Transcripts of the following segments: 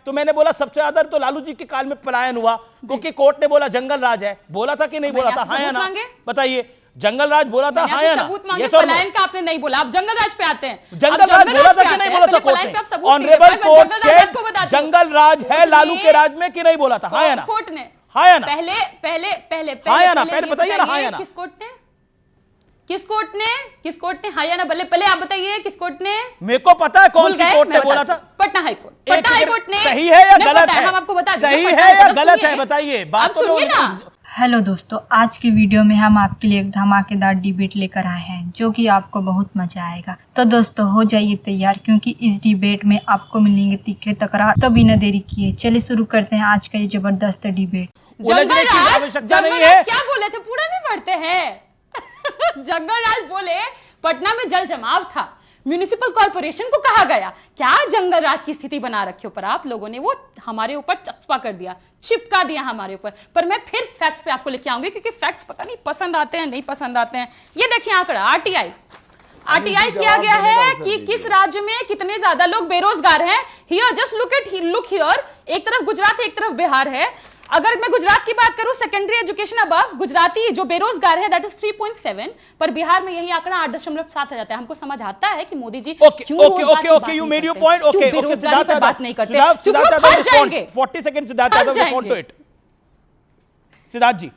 तो मैंने बोला सबसे ज्यादा तो लालू जी के काल में पलायन हुआ, क्योंकि कोर्ट ने बोला जंगल राज है। बोला था कि नहीं बोला था? हाँ या ना बताइए। जंगल राज बोला था, हाँ या ना? ये पलायन का आपने नहीं बोला, आप जंगल राज पे आते हैं। जंगल राज बोला था कि नहीं बोला था कोर्ट ने? ऑनरेबल कोर्ट से जंगल राज है लालू के राज में कि नहीं बोला था? हाँ या ना? कोर्ट ने हाँ या ना? पहले हाँ या ना? पहले बताइए ना, हाँ या ना? किस कोर्ट ने हाँ या ना? पहले आप बताइए किस कोर्ट ने? मेरे को पता है कौन सी कोर्ट ने बोला था। पटना हाईकोर्ट ने। सही है या गलत है? हम आपको बता दें, सही है या गलत है बताइए। बात तो सुनिए ना। हेलो दोस्तों, आज के वीडियो में हम आपके लिए एक धमाकेदार डिबेट लेकर आए हैं जो कि आपको बहुत मजा आएगा। तो दोस्तों हो जाइए तैयार, क्योंकि इस डिबेट में आपको मिलेंगे तीखे तकरार। तो बिना देरी किए चलिए शुरू करते हैं आज का ये जबरदस्त डिबेट। जंगल राज क्या बोले थे? पूरा नहीं पढ़ते हैं। जंगल राज बोले पटना में जल जमाव था, म्यूनिसिपल कॉर्पोरेशन को कहा गया। क्या जंगल राज की स्थिति बना रखी हो पर आप लोगों ने, वो हमारे ऊपर चस्पा कर दिया, चिपका दिया हमारे ऊपर। पर मैं फिर फैक्ट्स पे आपको लेके आऊंगी, क्योंकि फैक्ट्स पता नहीं पसंद आते हैं नहीं पसंद आते हैं। ये देखिए आंकड़ा आरटीआई किया गया है कि किस राज्य में कितने ज्यादा लोग बेरोजगार हैं। हियर जस्ट लुक हियर, एक तरफ गुजरात है एक तरफ बिहार है। अगर मैं गुजरात की बात करूं, सेकेंडरी एजुकेशन अबव गुजराती जो बेरोजगार है दैट इज 3.7, पर बिहार में यही आंकड़ा 8.7 आ जाता है। हमको समझ आता है कि Modi ji okay you made your point. Okay Siddharth Yadav बात नहीं करते, 40 second Siddharth Yadav respond to it. Siddharth ji,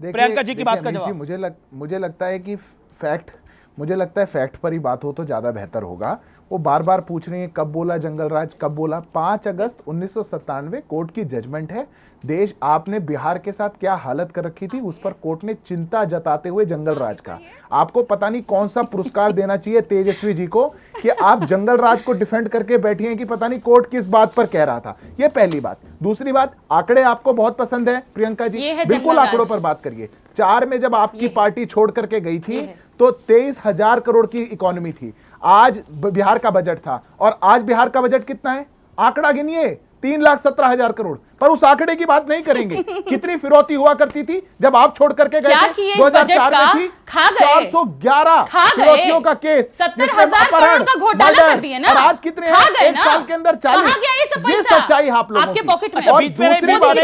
Priyanka ji की बात का जवाब। मुझे लगता है कि फैक्ट पर ही बात हो तो ज्यादा बेहतर होगा। वो बार बार पूछ रही है कब बोला जंगल राज, कब बोला। 5 अगस्त 1997 कोर्ट की जजमेंट है। देश आपने बिहार के साथ क्या हालत कर रखी थी, उस पर कोर्ट ने चिंता जताते हुए जंगल राज का, आपको पता नहीं कौन सा पुरस्कार देना चाहिए तेजस्वी जी को कि आप जंगल राज को डिफेंड करके बैठी हैं कि पता नहीं कोर्ट किस बात पर कह रहा था। ये पहली बात। दूसरी बात, आंकड़े आपको बहुत पसंद है प्रियंका जी, बिल्कुल आंकड़ों पर बात करिए। 4 में जब आपकी पार्टी छोड़ करके गई थी तो 23,000 करोड़ की इकोनॉमी थी। आज बिहार का बजट था, और आज बिहार का बजट कितना है? आंकड़ा गिनिए, 3,17,000 करोड़। पर उस आंकड़े की बात नहीं करेंगे। कितनी फिरौती हुआ करती थी जब आप छोड़ करके गए थे? 2004 में थी 411 फिरौतियों का केस, 70,000 करोड़ का घोटाला कर दिए ना। और आज कितने हैं? एक साल के अंदर 40। ये सच्चाई आप लोगों आपके पॉकेट में। और दूसरी बात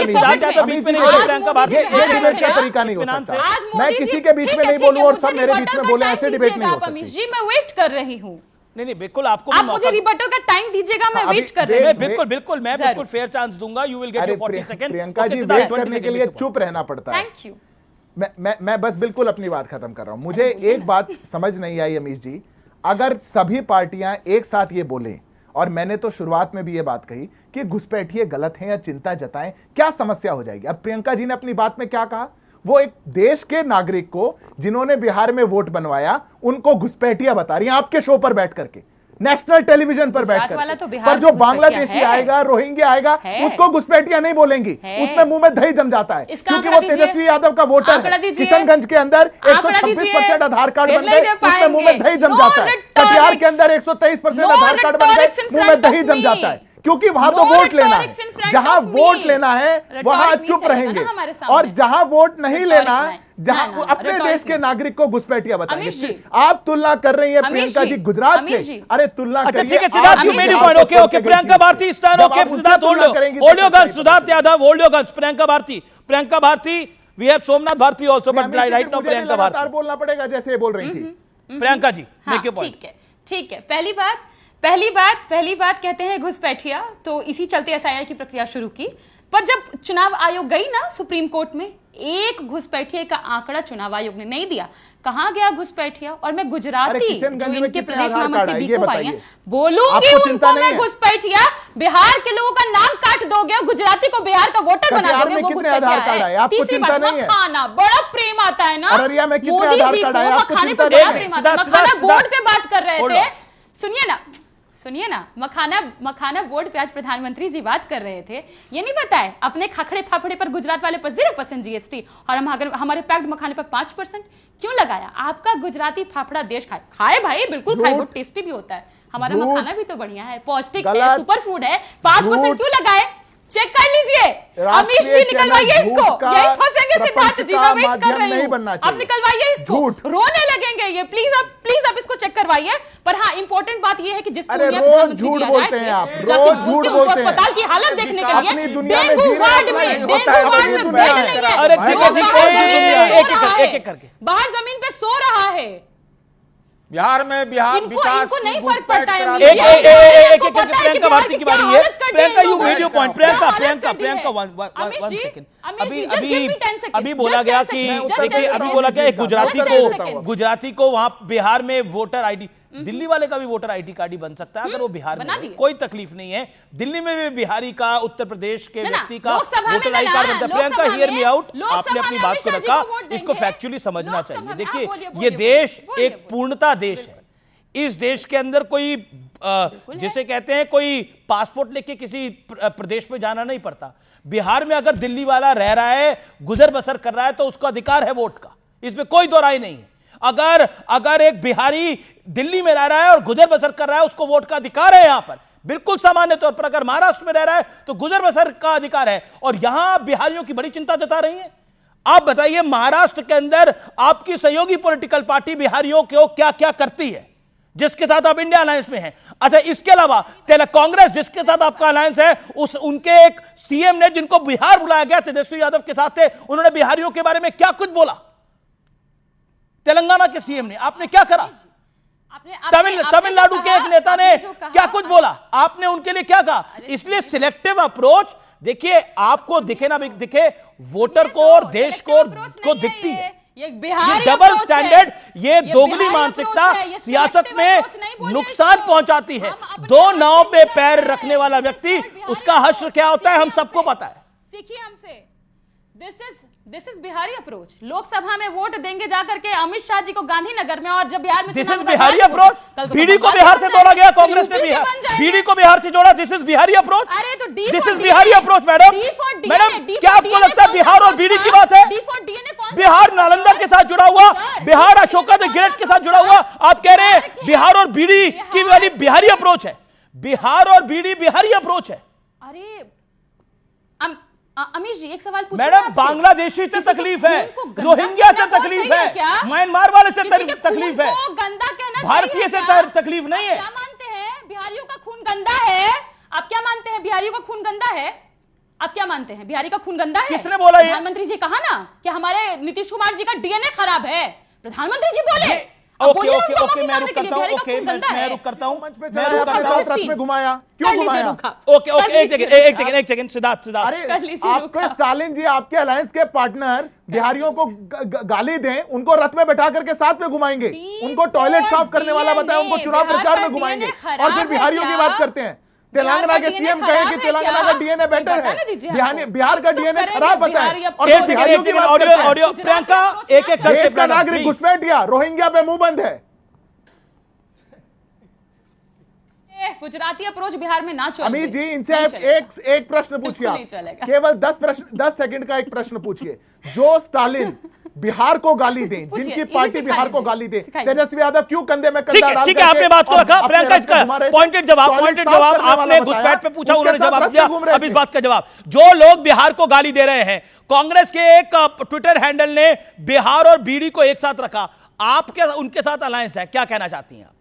तरीका नहीं हो सकता। मैं किसी के बीच में नहीं बोलूं और सब मेरे बीच में बोले, ऐसे डिबेट नहीं हो सकती। जी मैं वेट कर रही हूं। नहीं बिल्कुल, आपको आप मुझे रिबटल का टाइम दीजिएगा, मैं वेट कर रही हूं। बिल्कुल मैं बिल्कुल फेयर चांस दूंगा। You will get your 40 second. Priyanka ji, wait करने के लिए चुप रहना पड़ता है। Thank you. मैं बस बिल्कुल अपनी बात खत्म कर रहा हूं। मुझे एक बात समझ नहीं आई अमीश जी, अगर सभी पार्टियां एक साथ ये बोलें, और मैंने तो शुरुआत में भी ये बात कही कि घुसपैठिए गलत हैं या चिंता जताएं, क्या समस्या हो जाएगी? अब प्रियंका जी ने अपनी बात में क्या कहा? वो एक देश के नागरिक को जिन्होंने बिहार में वोट बनवाया उनको घुसपैठिया बता रही हैं आपके शो पर बैठ करके, नेशनल टेलीविजन पर बैठकर। तो पर जो बांग्लादेशी आएगा, रोहिंग्या आएगा, उसको घुसपैठिया नहीं बोलेंगी, उसमें मुंह में दही जम जाता है, क्योंकि वो तेजस्वी यादव का वोटर है। किशनगंज के अंदर 126% आधार कार्ड बन गए, उसमें मुंह में दही जम जाता है। कटिहार के अंदर 123% आधार कार्ड बन गए, मुंह में दही जम जाता है, क्योंकि वहां तो वोट लेना है। जहां वोट लेना है वहां चुप रहेंगे, और जहां वोट नहीं लेना, जहां अपने देश के नागरिक को घुसपैठिया बताएंगे। आप तुलना कर रही है प्रियंका जी गुजरात से। अरे तुलना ठीक है Siddharth, you made your point. Okay Priyanka Bharti stand. Okay Siddharth, hold your guns. Siddharth Yadav, hold your guns. Priyanka Bharti, we have Somnath Bharti also, but right now Priyanka Bharti. बोलना पड़ेगा जैसे ये बोल रही थी Priyanka ji. Make your point. ठीक है। पहली बात कहते हैं घुसपैठिया, तो इसी चलते एसआईआर की प्रक्रिया शुरू की। पर जब चुनाव आयोग गई ना सुप्रीम कोर्ट में, एक घुसपैठिए का आंकड़ा चुनाव आयोग ने नहीं दिया। कहां गया घुसपैठिया? और मैं गुजराती जो इनके प्रदेश महामंत्री बीकू भाई हैं, बोलूंगी उनको मैं घुसपैठिया। बिहार के लोगों का नाम काट दोगे, गुजराती को बिहार का वोटर बना दोगे, वो घुसपैठिया है। तीसरी बात, मखाना बड़ा प्रेम आता है ना मोदी जी को, मखाने पर बड़ा प्रेम आता है। मखाना बोर्ड पे बात कर रहे थे, सुनिए ना, मखाना बोर्ड पे आज प्रधानमंत्री जी बात कर रहे थे। ये नहीं बताए अपने खाखड़े फाफड़े पर गुजरात वाले पर 0% जीएसटी, और हमारे पैक्ड मखाने पर 5% क्यों लगाया? आपका गुजराती फाफड़ा देश खाए भाई, बिल्कुल खाए, बहुत टेस्टी भी होता है। हमारा मखाना भी तो बढ़िया है, पौष्टिक है, सुपर फूड है। 5% क्यों लगाए? चेक कर लीजिए। अमीश जी निकलवाइए इसको, यही फंसेंगे सिद्धार्थ जी, मैं वेट कर रही नहीं हूं। बनना आप चाहिए। निकलवाइए इसको, झूठ। रोने लगेंगे ये। प्लीज आप इसको चेक करवाइए। पर हाँ, इंपॉर्टेंट बात ये है कि जिस अरे दुनिया रोज प्रधानमंत्री झूठ जी आए बोलते थे, हैं आप, जाके रोज उनके झूठ उनको बोलते हैं। अस्पताल की हालत देखने के अपनी लिए दुनिया में डेंगू जी रहे वार्ड हैं, में अपनी डेंगू दुनिया वार्ड में में। बेड नहीं है। अरे ठीक है, लोग ठीक बाहर है, जमीन पे एक-एक सो रहा करके, है। एक-एक करके। बाहर जमीन पे सो रहा है। बिहार में बिहार विकास इनको की नहीं घुसपैठ फर्क पड़ता है। करा एक दी। एक एक एक आपको पता है प्रियंका कि भारती की बिहार बारी की है। क्या हालत कर दी प्रियंका, इन यू लोगों मेड योर ने। पॉइंट। क्या प्रियंका हालत प्रियंका कर दी प्रियंका है। One Amit ji, second. अमित अभी जी, just अभी give me 10 seconds, अभी just बोला 10 गया seconds, कि just 10 देखिए, अभी seconds। बोला गया एक गुजराती just 10 seconds। को, गुजराती को वहां बिहार में वोटर आईडी, दिल्ली वाले का भी वोटर आईडी कार्ड ही बन सकता है अगर वो बिहार में बना है। दिए। कोई तकलीफ नहीं है। दिल्ली में भी बिहारी का, उत्तर प्रदेश के ना, व्यक्ति का लोकसभा में वोटर आई ना, कार्ड बनता है। प्रियंका, लोकसभा हियर मी में, आउट। लोकसभा आपने अपनी में बात अमित को शाह जी रखा, को वोट इसको देंगे। फैक्चुअली समझना लोकसभा चाहिए। में, देखिए, आप बोलिए, ये बोलिए, देश बोलिए, एक बोलिए। पूर्णता देश है। इस देश के अंदर कोई जिसे कहते हैं कोई पासपोर्ट लेके किसी प्रदेश में जाना नहीं पड़ता। बिहार में अगर दिल्ली वाला रह रहा है, गुजर बसर कर रहा है, तो उसका अधिकार है वोट का, इसमें कोई दो राय नहीं है। अगर एक बिहारी दिल्ली में रह रहा है और गुजर बसर कर रहा है, उसको वोट का अधिकार है यहां पर, बिल्कुल सामान्य तौर पर। अगर महाराष्ट्र में रह रहा है तो गुजर बसर का अधिकार है। और यहां बिहारियों की बड़ी चिंता जता रही है। आप बताइए, महाराष्ट्र के अंदर आपकी सहयोगी पॉलिटिकल पार्टी बिहारियों को क्या क्या करती है, जिसके साथ आप इंडिया अलायंस में हैं। अच्छा, इसके अलावा कांग्रेस जिसके साथ आपका अलायंस है, उनके एक सीएम ने, जिनको बिहार बुलाया गया, तेजस्वी यादव के साथ थे, उन्होंने बिहारियों के बारे में क्या कुछ बोला। तेलंगाना के सीएम ने, आपने क्या करा? तमिलनाडु के एक नेता ने क्या कुछ बोला, आपने उनके लिए क्या कहा? इसलिए सिलेक्टिव अप्रोच, देखिए, आपको दिखे ना दिखे, वोटर को और देश को दिखती है। ये बिहारी डबल अप्रोच स्टैंडर्ड, है। ये दोगुनी बिहारी मानसिकता अप्रोच है, ये सियासत सिलेक्टिव में अप्रोच नहीं बोलिए नुकसान इसको। पहुंचाती है। हम अपने दो आप नाव को पे देखिए, पैर बिहारी रखने वाला व्यक्ति, बिहारी उसका अप्रोच हश्र क्या होता है, हम सबको पता है। सीखिए हमसे। This is Bihari approach. Lok Sabha में वोट देंगे जाकर के अमित शाह जी को गांधीनगर में, और जब बिहार में दिस चुनाव इज होगा, बिहारी कल तो अप्रोच। बीडी को बंगाल बिहार बन से जाएंगे, जोड़ा गया, फिर कांग्रेस ने यूपी के बन जाएंगे। बीडी को बिहार से जोड़ा। This is Bihari approach. अरे तो D this for is D Bihari है। Approach. Madam, D for D madam, है, डी क्या फॉर आपको डी लगता है ने बिहार और कौन बीडी सा की बात है? डी फॉर डी ने कौन सा बिहार कहा? नालंदा के साथ जुड़ा हुआ, sir, Bihar Ashoka the great के साथ जुड़ा हुआ। आप कह रहे हैं बिहार और बीडी की वाली बिहारी अप्रोच है। बिहार और बीडी बिहारी अप्रोच है। अरे अमीश जी, एक सवाल पूछूं मैडम, आपसे? बांग्लादेशी से किसी के तकलीफ है, खून को गंदा रोहिंग्या से कहना तकलीफ सही है है, क्या? म्यांमार वाले से किसी के तकलीफ है, खून को गंदा कहना सही भारतीय है से क्या? तकलीफ नहीं है। क्या मानते हैं बिहारियों का खून गंदा है? आप क्या मानते हैं बिहारियों का खून गंदा है? आप क्या मानते हैं बिहारी का खून गंदा है? किसने बोला ये? प्रधानमंत्री जी कहा ना कि हमारे नीतीश कुमार जी का डीएनए खराब है। प्रधानमंत्री जी बोले। ओके ओके ओके, मैं रुक करता हूं। ओके, मैं रुक करता हूं। मैं रुक करता हूं। रथ में घुमाया क्यों? घुमाया? ओके ओके, एक सेकंड सिद्धार्थ। अरे कर लीजिए, आपको रुका। स्टालिन जी, आपके अलायंस के पार्टनर बिहारियों को गाली दें, उनको रथ में बैठा करके साथ में घुमाएंगे, उनको टॉयलेट साफ करने वाला बताएं, उनको चुनाव प्रचार में घुमाएंगे, और फिर बिहारियों की बात करते हैं। तेलंगाना के सीएम कहे कि तेलंगाना का डीएनए बेटर है, बिहार का डीएनए खराब बताएं, और एक सेकंड, ऑडियो प्रियंका, एक एक करके। देश का नागरिक घुसपैठ गया, रोहिंग्या पे मुंह बंद है। गुजराती अप्रोच बिहार में ना चले। अमित जी, इनसे एक प्रश्न पूछिए आप, केवल 10 सेकंड का एक प्रश्न पूछिए। जो स्टालिन बिहार को गाली दें, जिनकी पार्टी बिहार को गाली दे, तेजस्वी यादव क्यों कंधे में कंधा डाल ठीक है, आपने बात को रखा। प्रियंका, इसका पॉइंटेड जवाब, आपने घुसपैठ पे पूछा, उन्होंने जवाब दिया। अब इस बात का जवाब, जो लोग बिहार को गाली दे रहे हैं, कांग्रेस के एक ट्विटर हैंडल ने बिहार और बीडी को एक साथ रखा, आपके उनके साथ अलायंस है, क्या कहना चाहती हैं आप?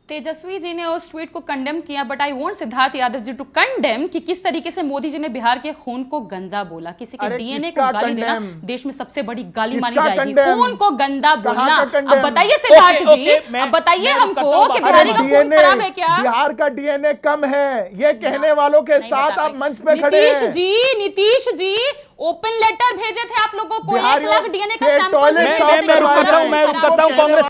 तेजस्वी जी ने उस ट्वीट को कंडेम किया, but I want Siddharth Yadav ji to condemn कि किस तरीके से मोदी जी ने बिहार के खून को गंदा बोला। किसी के डीएनए को गाली देना देश में सबसे बड़ी गाली मानी जाएगी। खून को गंदा बोलना। अब बताइए सिद्धार्थ जी, अब बताइए हमको कि बिहारी का खून खराब है क्या? बिहार का डीएनए कम है, ये कहने वालों के साथ आप मंच पे खड़े हैं। नीतीश जी ओपन लेटर भेजे थे आप लोगों को, 1 लाख डीएनए का सैंपल। मैं रुक करता हूं कांग्रेस